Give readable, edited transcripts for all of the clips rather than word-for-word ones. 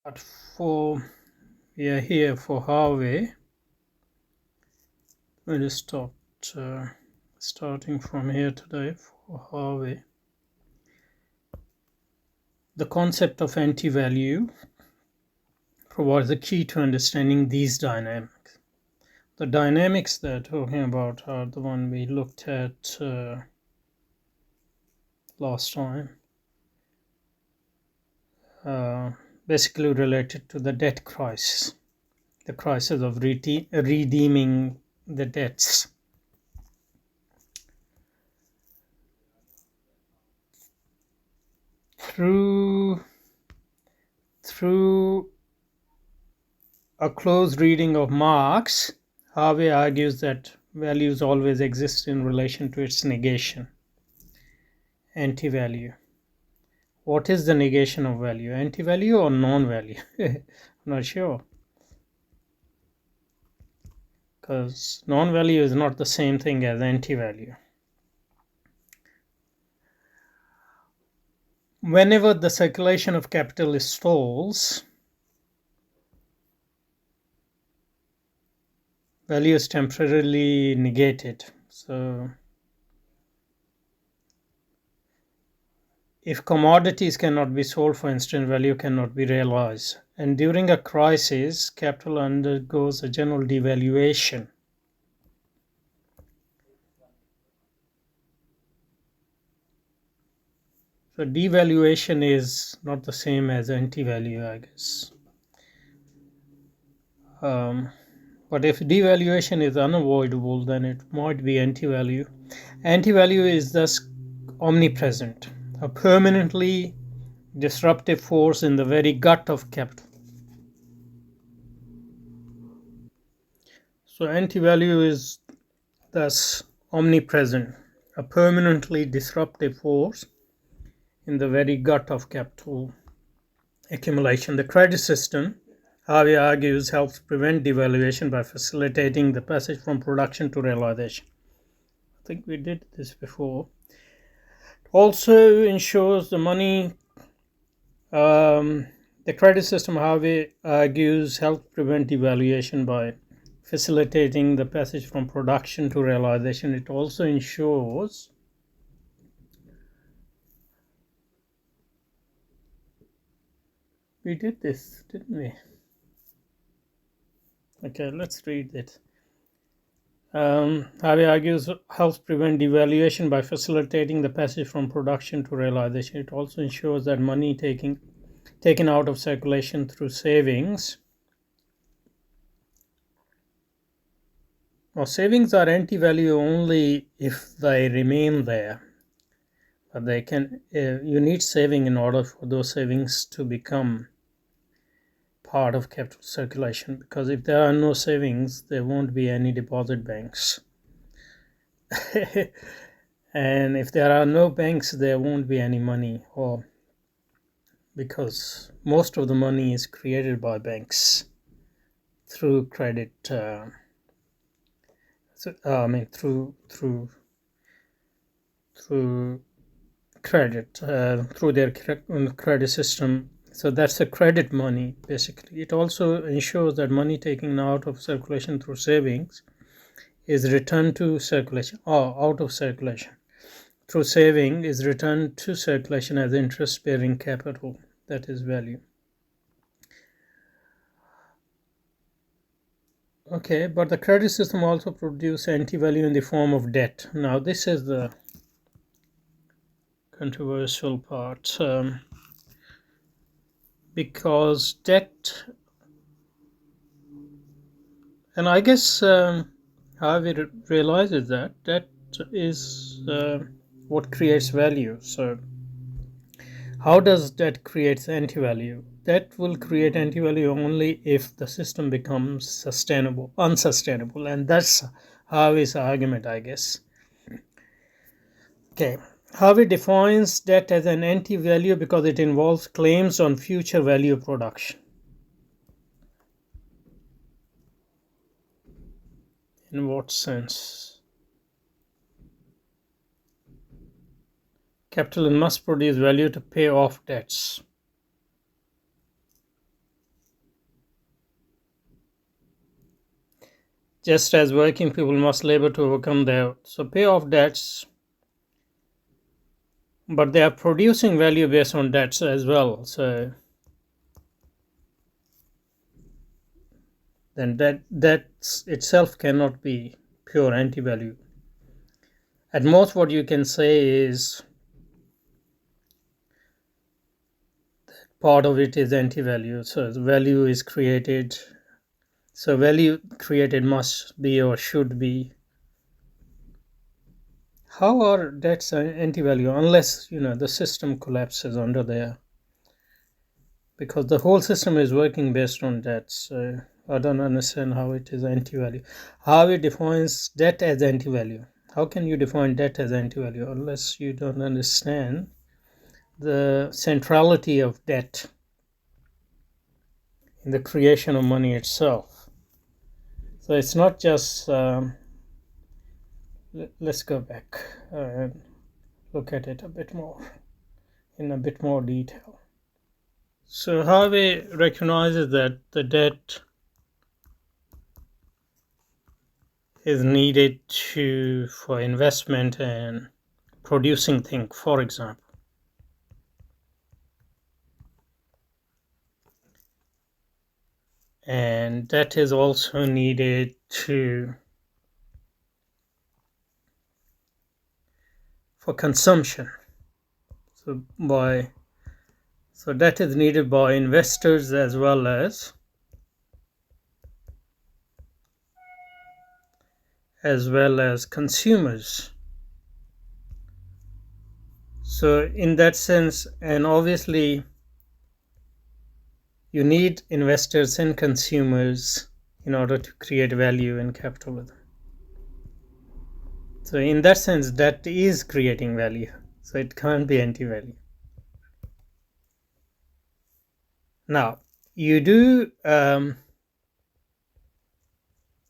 But we are here for Harvey. We'll start starting from here today for Harvey. The concept of anti-value provides the key to understanding these dynamics. The dynamics they're talking about are the one we looked at last time. Basically related to the debt crisis, the crisis of redeeming the debts. Through a close reading of Marx, Harvey argues that values always exist in relation to its negation, anti-value. What is the negation of value? Anti-value or non-value? I'm not sure. Because non-value is not the same thing as anti-value. Whenever the circulation of capital stalls, value is temporarily negated. So if commodities cannot be sold, for instance, value cannot be realized. And during a crisis, capital undergoes a general devaluation. So devaluation is not the same as anti-value, I guess. But if devaluation is unavoidable, then it might be anti-value. Anti-value is thus omnipresent, a permanently disruptive force in the very gut of capital. So anti-value is thus omnipresent, a permanently disruptive force in the very gut of capital accumulation. The credit system, Harvey argues, helps prevent devaluation by facilitating the passage from production to realization. I think we did this before. It also ensures the money, the credit system, Harvey argues, helps prevent devaluation by facilitating the passage from production to realization. It also ensures we did this, didn't we? Okay, let's read it. Harvey argues helps prevent devaluation by facilitating the passage from production to realization. It also ensures that money taken out of circulation through savings. Now, savings are anti-value only if they remain there. But they can. You need saving in order for those savings to become part of capital circulation, because if there are no savings, there won't be any deposit banks. And if there are no banks, there won't be any money, or because most of the money is created by banks through credit. Through credit, through their credit system. So that's the credit money, basically. It also ensures that money taken out of circulation through savings is returned to circulation, or out of circulation through saving is returned to circulation as interest-bearing capital, that is value. Okay, but the credit system also produces anti-value in the form of debt. Now, this is the controversial part, because debt, and I guess Harvey realizes that debt is what creates value. So how does debt create anti-value? Debt will create anti-value only if the system becomes unsustainable, and that's Harvey's argument, I guess. Okay, Harvey defines debt as an anti-value because it involves claims on future value production. In what sense? Capital must produce value to pay off debts. just as working people must labor to overcome their pay off debts, but they are producing value based on debts as well. So then that itself cannot be pure anti-value. At most, what you can say is part of it is anti-value. So the value is created. So value created must be or should be. How are debts anti-value unless the system collapses under there? Because the whole system is working based on debt. So I don't understand how it is anti-value. How it defines debt as anti-value. How can you define debt as anti-value unless you don't understand the centrality of debt in the creation of money itself? So it's not just let's go back and look at it a bit more in a bit more detail. So Harvey recognizes that the debt is needed for investment and producing things, for example. And that is also needed for consumption. So that is needed by investors as well as consumers. So in that sense, and obviously you need investors and consumers in order to create value in capitalism. So in that sense, that is creating value. So it can't be anti-value. Now, you do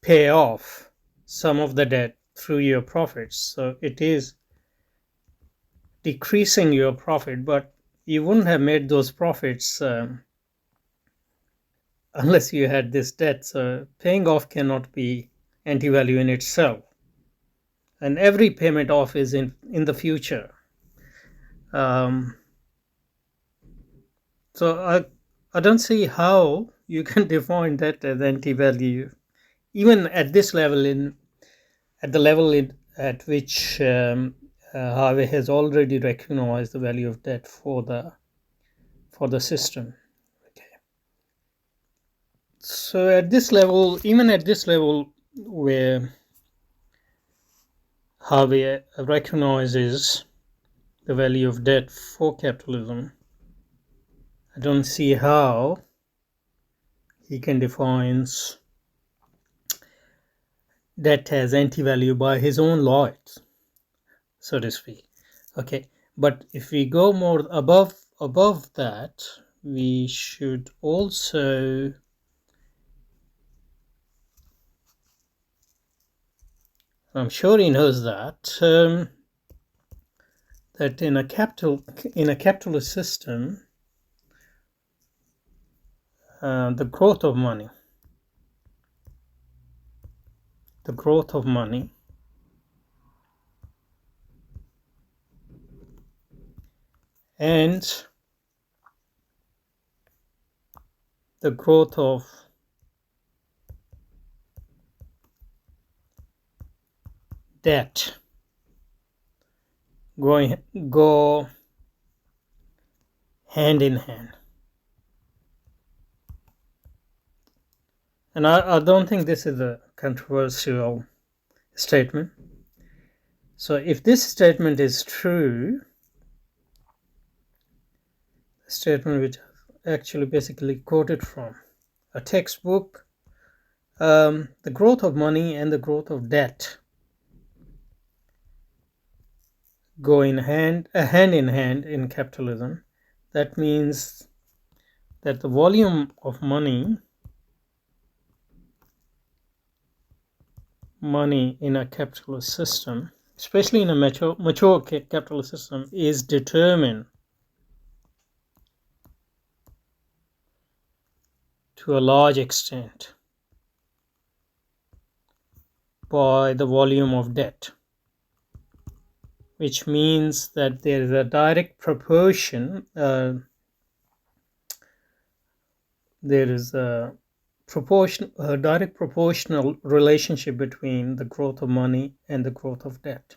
pay off some of the debt through your profits. So it is decreasing your profit, but you wouldn't have made those profits unless you had this debt. So paying off cannot be anti-value in itself. And every payment off is in the future. So I don't see how you can define that as anti-value, even at this level, at the level at which Harvey has already recognized the value of debt for the system. Okay. So at this level, even at this level, where Harvey recognizes the value of debt for capitalism, I don't see how he can define debt as anti-value by his own laws, so to speak. Okay, but if we go more above that, we should also I'm sure he knows that that in a capitalist system, the growth of money and the growth of debt go hand in hand. And I don't think this is a controversial statement. So if this statement is true, the statement which I actually basically quoted from a textbook, the growth of money and the growth of debt go hand in hand in capitalism. That means that the volume of money in a capitalist system, especially in a mature capitalist system, is determined to a large extent by the volume of debt, which means that there is a direct proportion, there is a direct proportional relationship between the growth of money and the growth of debt.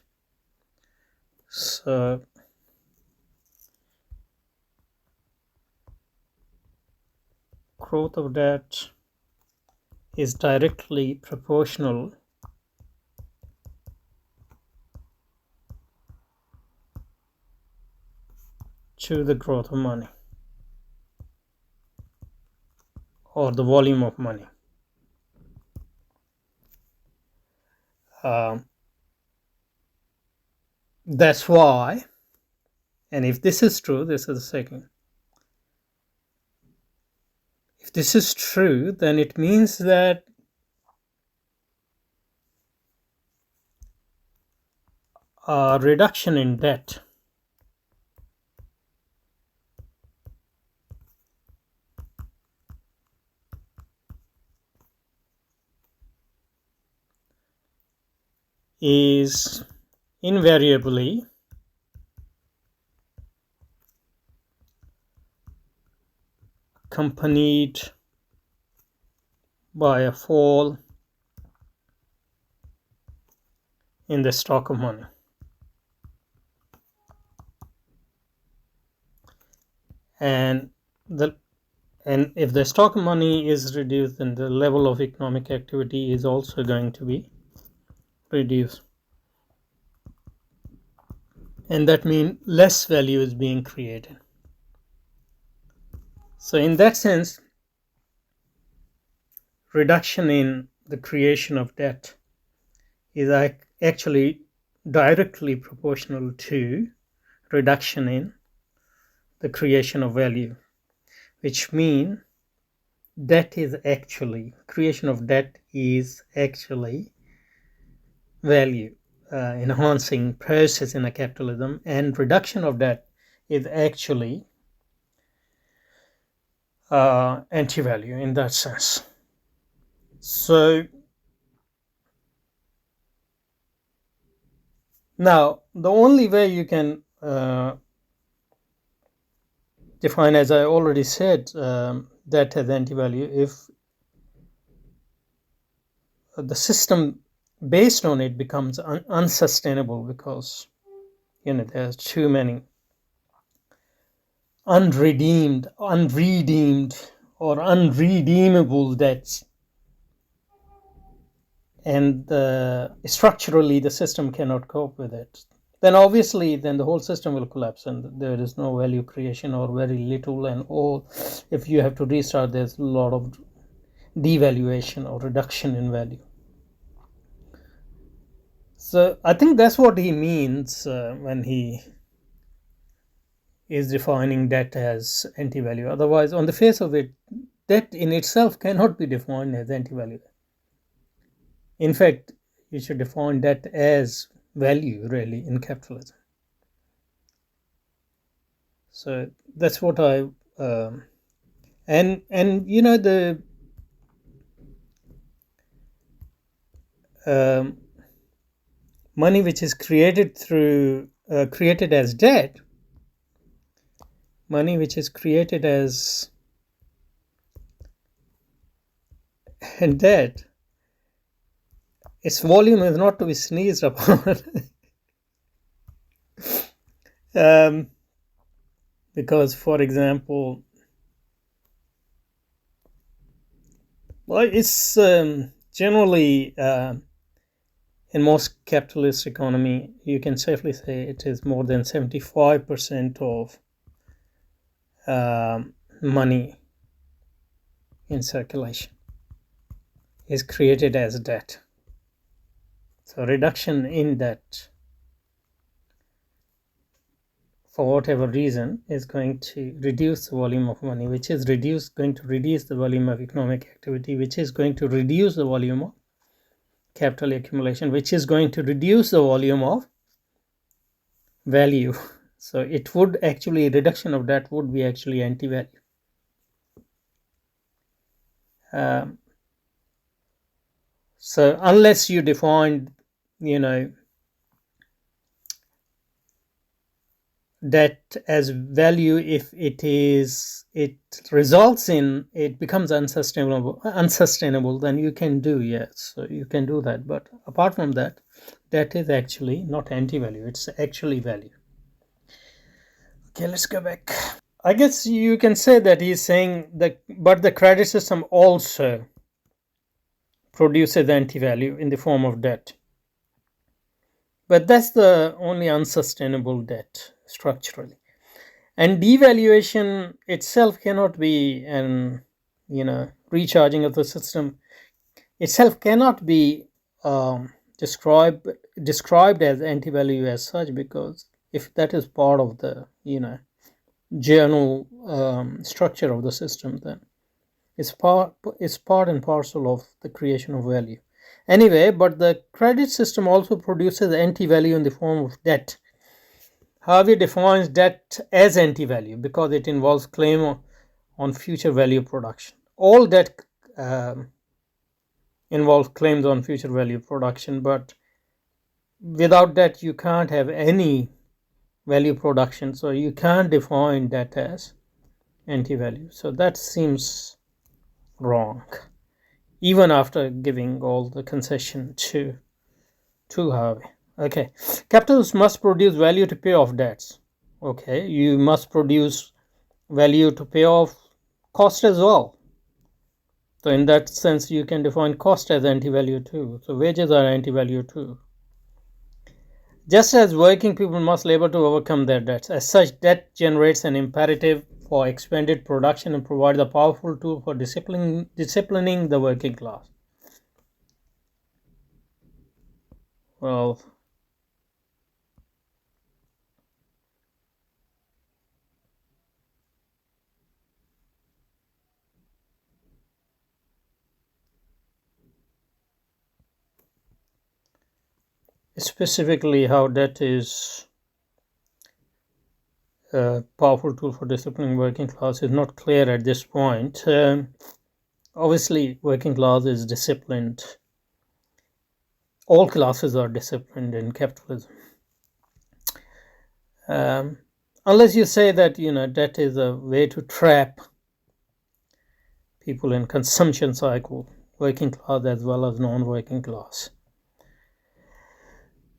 So growth of debt is directly proportional to the growth of money, or the volume of money. That's why, and if this is true, this is the second. If this is true, then it means that a reduction in debt is invariably accompanied by a fall in the stock of money. And if the stock of money is reduced, then the level of economic activity is also going to be reduced. And that means less value is being created. So in that sense, reduction in the creation of debt is actually directly proportional to reduction in the creation of value, which means creation of debt is actually value enhancing process in a capitalism, and reduction of debt is actually anti-value in that sense. So now the only way you can define, as I already said, debt as anti-value, if the system based on it becomes unsustainable, because there's too many unredeemed or unredeemable debts, and structurally the system cannot cope with it, then obviously the whole system will collapse, and there is no value creation, or very little, and all. If you have to restart, there's a lot of devaluation or reduction in value. So I think that's what he means when he is defining debt as anti-value. Otherwise, on the face of it, debt in itself cannot be defined as anti-value. In fact, you should define debt as value, really, in capitalism. So that's what I and the money which is created as debt, money which is created as debt, its volume is not to be sneezed upon. Because, for example, it's generally in most capitalist economy, you can safely say it is more than 75% of money in circulation is created as debt. So reduction in debt, for whatever reason, is going to reduce the volume of money, which is going to reduce the volume of economic activity, which is going to reduce the volume of capital accumulation, which is going to reduce the volume of value. So it would actually, reduction of debt would be actually anti-value. So unless you define, debt as value, if it results in, it becomes unsustainable, then you can do, yes, so you can do that. But apart from that, debt is actually not anti-value, it's actually value. Okay, let's go back. I guess you can say that he's saying that, but the credit system also produces anti-value in the form of debt. But that's the only unsustainable debt structurally. And devaluation itself cannot be an, recharging of the system itself cannot be described as anti-value as such, because if that is part of the, general structure of the system, then it's part and parcel of the creation of value. Anyway, but the credit system also produces anti-value in the form of debt. Harvey defines debt as anti-value because it involves claim on future value production. All debt involves claims on future value production, but without that you can't have any value production, so you can't define that as anti-value. So that seems wrong, even after giving all the concession to Harvey. Okay, capitalists must produce value to pay off debts. Okay, you must produce value to pay off cost as well. So in that sense, you can define cost as anti-value too. So wages are anti-value too. Just as working people must labor to overcome their debts, as such, debt generates an imperative for expanded production and provides a powerful tool for disciplining the working class. Well, specifically how debt is a powerful tool for disciplining working class is not clear at this point. Obviously, working class is disciplined. All classes are disciplined in capitalism. Unless you say that, debt is a way to trap people in consumption cycle, working class as well as non-working class.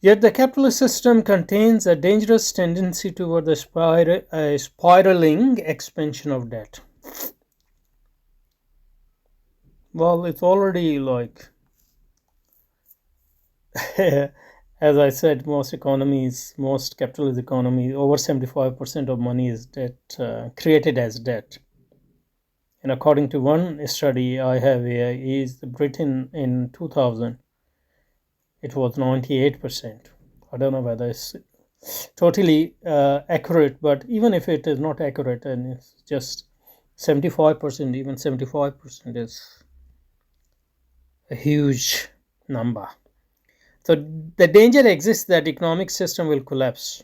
Yet the capitalist system contains a dangerous tendency toward the spiraling expansion of debt. Well, it's already like, as I said, most capitalist economies, over 75% of money is debt, created as debt. And according to one study I have here, is Britain in 2000, it was 98%. I don't know whether it's totally accurate, but even if it is not accurate and it's just 75%, even 75% is a huge number. So the danger exists that economic system will collapse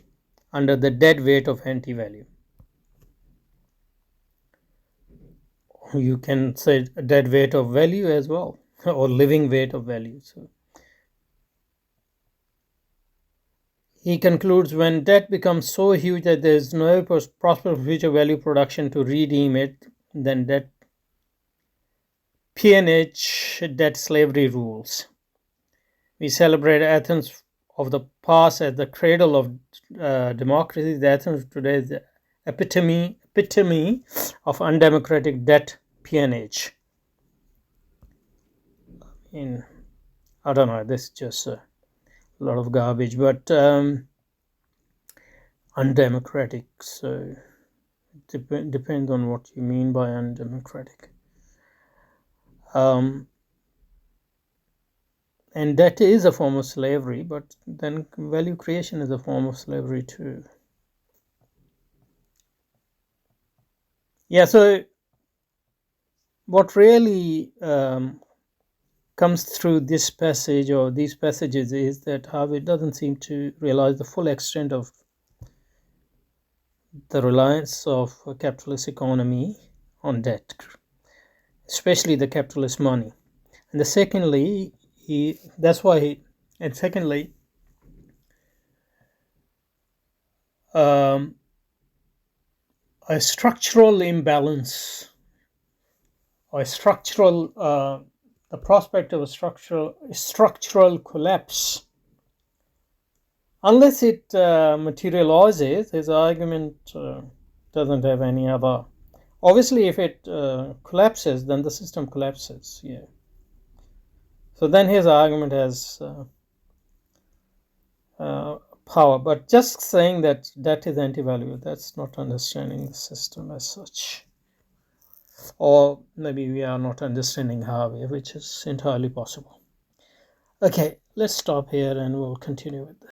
under the dead weight of anti-value. You can say a dead weight of value as well, or living weight of value. So he concludes, when debt becomes so huge that there is no possible future value production to redeem it, then debt peonage, debt slavery rules. We celebrate Athens of the past as the cradle of democracy. The Athens today is the epitome of undemocratic debt peonage. I don't know, this is just a lot of garbage, but undemocratic. So it depends on what you mean by undemocratic. And that is a form of slavery, but then value creation is a form of slavery too. Yeah, so what really comes through this passage or these passages is that Harvey doesn't seem to realize the full extent of the reliance of a capitalist economy on debt, especially the capitalist money. And secondly, that's why he, and secondly, a structural imbalance or the prospect of a structural collapse, unless it materializes, his argument doesn't have any other. Obviously, if it collapses, then the system collapses. Yeah. So then his argument has power. But just saying that is anti-value, that's not understanding the system as such. Or maybe we are not understanding Harvey, which is entirely possible. Okay, let's stop here and we'll continue with this.